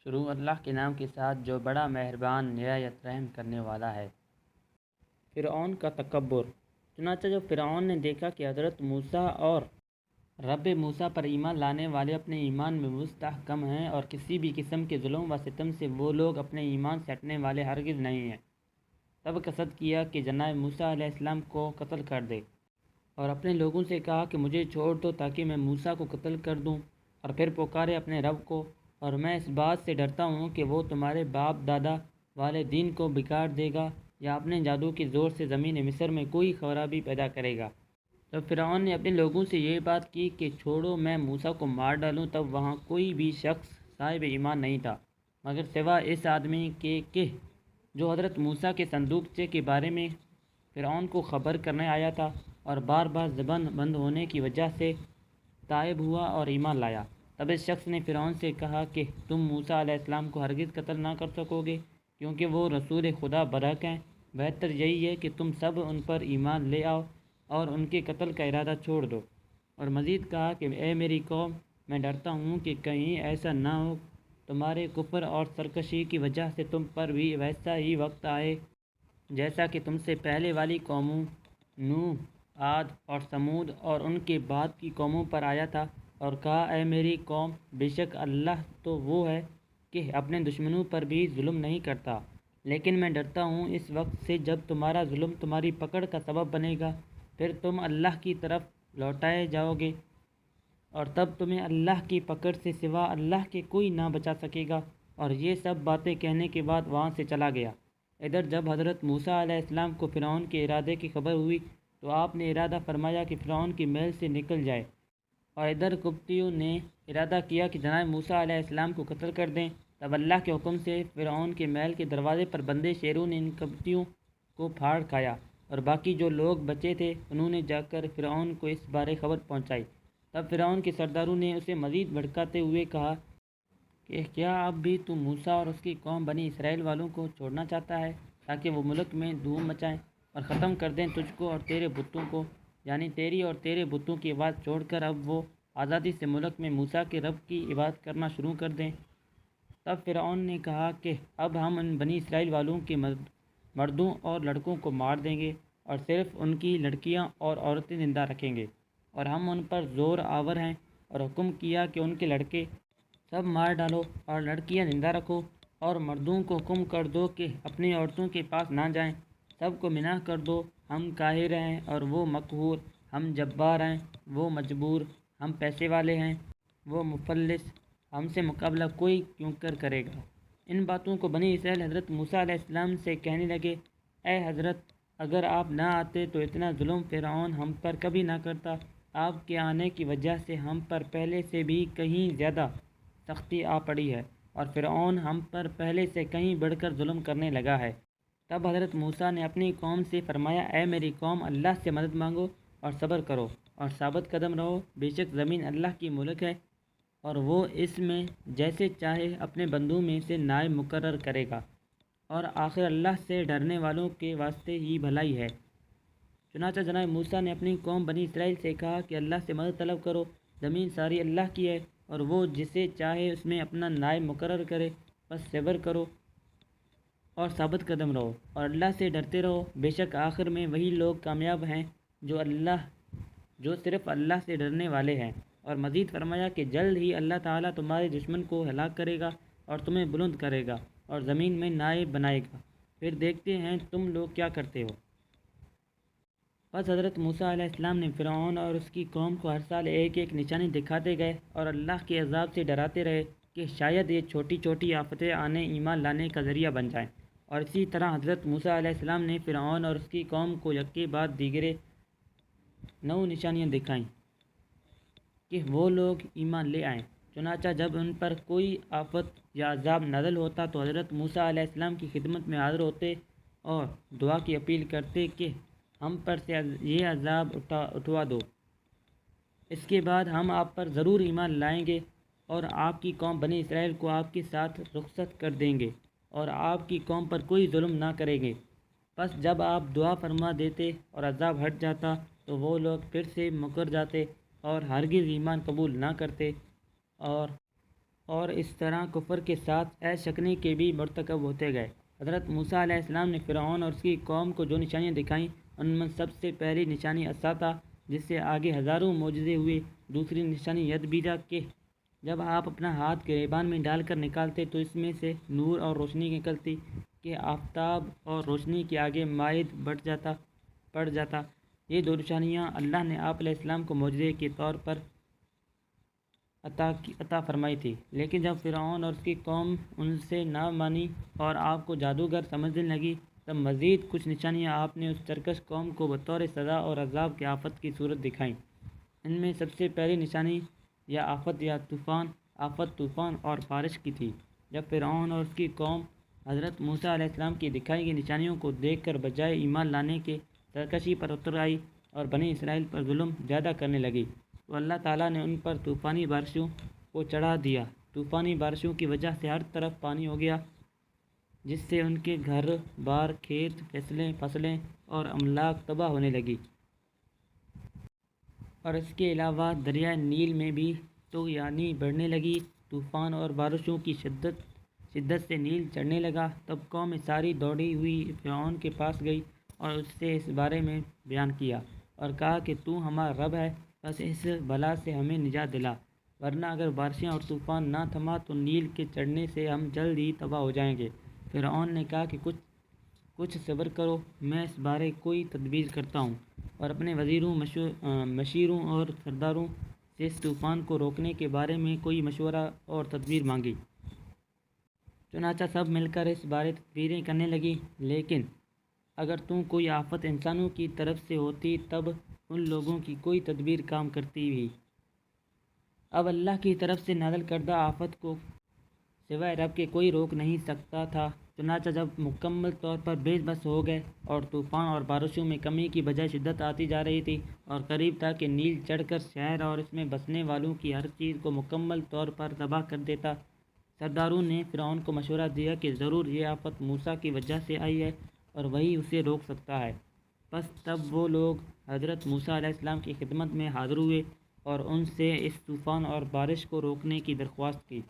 شروع اللہ کے نام کے ساتھ جو بڑا مہربان نہایت رحم کرنے والا ہے۔ فرعون کا تکبر۔ چنانچہ جب فرعون نے دیکھا کہ حضرت موسیٰ اور رب موسیٰ پر ایمان لانے والے اپنے ایمان میں مستحکم ہیں اور کسی بھی قسم کے ظلم و ستم سے وہ لوگ اپنے ایمان سے ہٹنے والے ہرگز نہیں ہیں، تب قصد کیا کہ جناب موسیٰ علیہ السلام کو قتل کر دے، اور اپنے لوگوں سے کہا کہ مجھے چھوڑ دو تاکہ میں موسیٰ کو قتل کر دوں، اور پھر پکارے اپنے رب کو، اور میں اس بات سے ڈرتا ہوں کہ وہ تمہارے باپ دادا والے دین کو بگاڑ دے گا یا اپنے جادو کے زور سے زمین مصر میں کوئی خرابی پیدا کرے گا۔ جب فرعون نے اپنے لوگوں سے یہ بات کی کہ چھوڑو میں موسیٰ کو مار ڈالوں، تب وہاں کوئی بھی شخص صاحب ایمان نہیں تھا مگر سوا اس آدمی کے کہ جو حضرت موسیٰ کے صندوقچے کے بارے میں فرعون کو خبر کرنے آیا تھا اور بار بار زبان بند ہونے کی وجہ سے تائب ہوا اور ایمان لایا۔ تب اس شخص نے فرعون سے کہا کہ تم موسیٰ علیہ السلام کو ہرگز قتل نہ کر سکو گے کیونکہ وہ رسول خدا برحق ہیں، بہتر یہی ہے کہ تم سب ان پر ایمان لے آؤ اور ان کے قتل کا ارادہ چھوڑ دو۔ اور مزید کہا کہ اے میری قوم، میں ڈرتا ہوں کہ کہیں ایسا نہ ہو تمہارے کفر اور سرکشی کی وجہ سے تم پر بھی ویسا ہی وقت آئے جیسا کہ تم سے پہلے والی قوموں نوح، عاد اور ثمود اور ان کے بعد کی قوموں پر آیا تھا، اور کہا اے میری قوم، بے شک اللہ تو وہ ہے کہ اپنے دشمنوں پر بھی ظلم نہیں کرتا، لیکن میں ڈرتا ہوں اس وقت سے جب تمہارا ظلم تمہاری پکڑ کا سبب بنے گا، پھر تم اللہ کی طرف لوٹائے جاؤ گے اور تب تمہیں اللہ کی پکڑ سے سوا اللہ کے کوئی نہ بچا سکے گا۔ اور یہ سب باتیں کہنے کے بعد وہاں سے چلا گیا۔ ادھر جب حضرت موسیٰ علیہ السلام کو فرعون کے ارادے کی خبر ہوئی تو آپ نے ارادہ فرمایا کہ فرعون کی محل سے نکل جائے، اور ادھر قبطیوں نے ارادہ کیا کہ جناب موسیٰ علیہ السلام کو قتل کر دیں۔ تب اللہ کے حکم سے فرعون کے محل کے دروازے پر بندے شیروں نے ان قبطیوں کو پھاڑ کھایا، اور باقی جو لوگ بچے تھے انہوں نے جا کر فرعون کو اس بارے خبر پہنچائی۔ تب فرعون کے سرداروں نے اسے مزید بھڑکاتے ہوئے کہا کہ کیا اب بھی تو موسیٰ اور اس کی قوم بنی اسرائیل والوں کو چھوڑنا چاہتا ہے تاکہ وہ ملک میں دھوم مچائیں اور ختم کر دیں تجھ کو اور تیرے بتوں کو، یعنی تیری اور تیرے بتوں کی عبادت چھوڑ کر اب وہ آزادی سے ملک میں موسیٰ کے رب کی عبادت کرنا شروع کر دیں۔ تب فرعون نے کہا کہ اب ہم ان بنی اسرائیل والوں کے مردوں اور لڑکوں کو مار دیں گے اور صرف ان کی لڑکیاں اور عورتیں زندہ رکھیں گے، اور ہم ان پر زور آور ہیں، اور حکم کیا کہ ان کے لڑکے سب مار ڈالو اور لڑکیاں زندہ رکھو، اور مردوں کو حکم کر دو کہ اپنی عورتوں کے پاس نہ جائیں، سب کو منع کر دو ہم قاہر ہیں اور وہ مقہور، ہم جبار ہیں وہ مجبور، ہم پیسے والے ہیں وہ مفلس، ہم سے مقابلہ کوئی کیوں کرے گا۔ ان باتوں کو بنی اسرائیل حضرت موسیٰ علیہ السلام سے کہنے لگے، اے حضرت، اگر آپ نہ آتے تو اتنا ظلم فرعون ہم پر کبھی نہ کرتا، آپ کے آنے کی وجہ سے ہم پر پہلے سے بھی کہیں زیادہ سختی آ پڑی ہے، اور فرعون ہم پر پہلے سے کہیں بڑھ کر ظلم کرنے لگا ہے۔ تب حضرت موسیٰ نے اپنی قوم سے فرمایا، اے میری قوم، اللہ سے مدد مانگو اور صبر کرو اور ثابت قدم رہو، بے شک زمین اللہ کی ملک ہے اور وہ اس میں جیسے چاہے اپنے بندوں میں سے نائب مقرر کرے گا، اور آخر اللہ سے ڈرنے والوں کے واسطے ہی بھلائی ہے۔ چنانچہ جناب موسیٰ نے اپنی قوم بنی اسرائیل سے کہا کہ اللہ سے مدد طلب کرو، زمین ساری اللہ کی ہے اور وہ جسے چاہے اس میں اپنا نائب مقرر کرے، بس صبر کرو اور ثابت قدم رہو اور اللہ سے ڈرتے رہو، بے شک آخر میں وہی لوگ کامیاب ہیں جو صرف اللہ سے ڈرنے والے ہیں۔ اور مزید فرمایا کہ جلد ہی اللہ تعالیٰ تمہارے دشمن کو ہلاک کرے گا اور تمہیں بلند کرے گا اور زمین میں نائب بنائے گا، پھر دیکھتے ہیں تم لوگ کیا کرتے ہو۔ بس حضرت موسیٰ علیہ السلام نے فرعون اور اس کی قوم کو ہر سال ایک ایک نشانی دکھاتے گئے اور اللہ کے عذاب سے ڈراتے رہے کہ شاید یہ چھوٹی چھوٹی آفتیں آنے ایمان لانے کا ذریعہ بن جائیں، اور اسی طرح حضرت موسیٰ علیہ السلام نے فرعون اور اس کی قوم کو یکے بعد دیگرے 9 نشانیاں دکھائیں کہ وہ لوگ ایمان لے آئیں۔ چنانچہ جب ان پر کوئی آفت یا عذاب نازل ہوتا تو حضرت موسیٰ علیہ السلام کی خدمت میں حاضر ہوتے اور دعا کی اپیل کرتے کہ ہم پر سے یہ عذاب اٹھوا دو، اس کے بعد ہم آپ پر ضرور ایمان لائیں گے اور آپ کی قوم بنی اسرائیل کو آپ کے ساتھ رخصت کر دیں گے اور آپ کی قوم پر کوئی ظلم نہ کریں گے۔ بس جب آپ دعا فرما دیتے اور عذاب ہٹ جاتا تو وہ لوگ پھر سے مکر جاتے اور ہرگز ایمان قبول نہ کرتے، اور اس طرح کفر کے ساتھ عیش شکنی کے بھی مرتکب ہوتے گئے۔ حضرت موسیٰ علیہ السلام نے فرعون اور اس کی قوم کو جو نشانیاں دکھائیں ان میں سب سے پہلی نشانی عصا تھا، جس سے آگے ہزاروں معجزے ہوئے۔ دوسری نشانی ید بیجا کہ جب آپ اپنا ہاتھ گریبان میں ڈال کر نکالتے تو اس میں سے نور اور روشنی نکلتی کہ آفتاب اور روشنی کے آگے مائد پڑ جاتا۔ یہ دو نشانیاں اللہ نے آپ علیہ السلام کو معجزے کے طور پر عطا فرمائی تھی، لیکن جب فرعون اور اس کی قوم ان سے نہ مانی اور آپ کو جادوگر سمجھنے لگی تب مزید کچھ نشانیاں آپ نے اس سرکش قوم کو بطور سزا اور عذاب کی آفت کی صورت دکھائیں۔ ان میں سب سے پہلی نشانی یا آفت طوفان اور بارش کی تھی۔ جب فرعون اور اس کی قوم حضرت موسیٰ علیہ السلام کی دکھائی گئی نشانیوں کو دیکھ کر بجائے ایمان لانے کے سرکشی پر اتر آئی اور بنی اسرائیل پر ظلم زیادہ کرنے لگی تو اللہ تعالیٰ نے ان پر طوفانی بارشوں کو چڑھا دیا۔ طوفانی بارشوں کی وجہ سے ہر طرف پانی ہو گیا، جس سے ان کے گھر بار، کھیت، فصلیں اور املاک تباہ ہونے لگی۔ اور اس کے علاوہ دریائے نیل میں بھی طغیانی بڑھنے لگی۔ طوفان اور بارشوں کی شدت سے نیل چڑھنے لگا۔ تب قوم ساری دوڑی ہوئی فرعون کے پاس گئی اور اس سے اس بارے میں بیان کیا اور کہا کہ تو ہمارا رب ہے، بس اس بلا سے ہمیں نجات دلا، ورنہ اگر بارشیں اور طوفان نہ تھما تو نیل کے چڑھنے سے ہم جلد ہی تباہ ہو جائیں گے۔ فرعون نے کہا کہ کچھ صبر کرو، میں اس بارے کوئی تدبیر کرتا ہوں، اور اپنے وزیروں، مشیروں اور سرداروں سے اس طوفان کو روکنے کے بارے میں کوئی مشورہ اور تدبیر مانگی۔ چنانچہ سب مل کر اس بارے تدبیریں کرنے لگی، لیکن اگر کوئی آفت انسانوں کی طرف سے ہوتی تب ان لوگوں کی کوئی تدبیر کام کرتی بھی۔ اب اللہ کی طرف سے نازل کردہ آفت کو سوائے رب کے کوئی روک نہیں سکتا تھا۔ چنانچہ جب مکمل طور پر بے بس ہو گئے اور طوفان اور بارشوں میں کمی کی بجائے شدت آتی جا رہی تھی اور قریب تھا کہ نیل چڑھ کر شہر اور اس میں بسنے والوں کی ہر چیز کو مکمل طور پر تباہ کر دیتا، سرداروں نے فرعون کو مشورہ دیا کہ ضرور یہ آفت موسیٰ کی وجہ سے آئی ہے اور وہی اسے روک سکتا ہے۔ بس تب وہ لوگ حضرت موسیٰ علیہ السلام کی خدمت میں حاضر ہوئے اور ان سے اس طوفان اور بارش کو روکنے کی درخواست کی۔